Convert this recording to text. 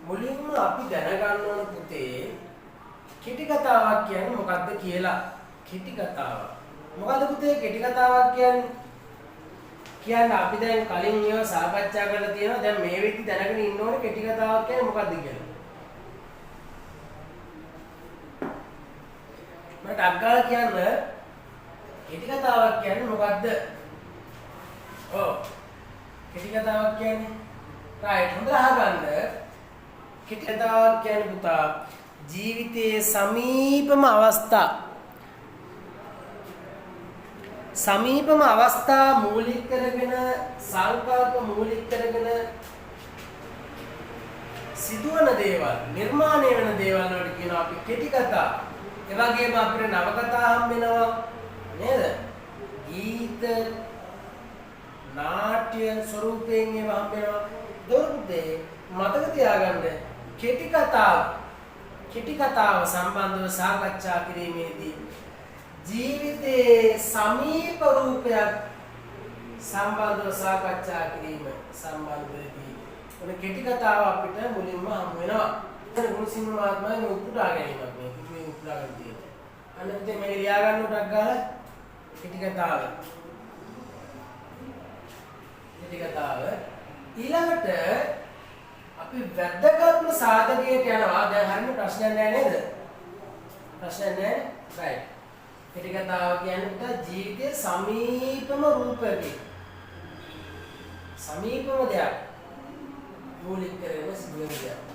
මුලින්ම අපි දැනගන්න ඕන පුතේ කෙටි කතාවක් කියන්නේ මොකක්ද කියලා. කෙටි කතාවක්. මොකද්ද පුතේ කෙටි කතාවක් කියන්නේ? කියන්නේ අපි දැන් කලින් ඒවා සාකච්ඡා කරලා තියෙනවා. දැන් මේ වෙද්දි දැනගෙන ඉන්න ඕනේ කෙටි කතාවක් කියන්නේ මොකක්ද කියලා. මට අග්ගාලා කියන්න කෙටි කතාවක් කියන්නේ මොකද්ද? ඔව්. කෙටි කතාවක් කියන්නේ right හොඳට අහගන්න. කෙටි කතාවක් කියන්නේ පුතා ජීවිතයේ සමීපම අවස්ථා මූලික කරගෙන සංකල්ප මූලික කරගෙන සිදුවන දේවල් නිර්මාණය වෙන දේවල් වලට කියනවා අපි කෙටි කතා. ඒ වගේම අපිට නවකතා හම්බ වෙනවා නේද? ගීත නාට්‍ය ස්වරූපයෙන් ඒවා හම්බ වෙනවා. දොර්දේ මතක තියාගන්න කෙටි කතාව සම්බන්ධව සාකච්ඡා කිරීමේදී ජීවිතයේ සමීප රූපයක් සම්බන්ධව සාකච්ඡා කිරීම සම්බන්ධදී ඔන්න කෙටි කතාව අපිට මුලින්ම හමු වෙනවා. එතන ගුණසිංහ මහත්මයාගේ උපුටා ගැනීමක් මේ උපුටා ගන්න තියෙන්නේ. අන්න ඉතින් මේක ලියා ගන්න උටක් ගාලා කෙටි කතාව. කෙටි කතාව ඊළඟට අපි වැදගත්ම සාධකයට යනවා. දැන් හරියට ප්‍රශ්නයක් නැහැ නේද? ප්‍රශ්නයක් නැහැ. right. කෙටි කතාව කියන්නේ ජීවිතයේ සමීපම රූපකේ. සමීපම දෙයක් මූලික කරගෙන සිදුවෙන දෙයක්.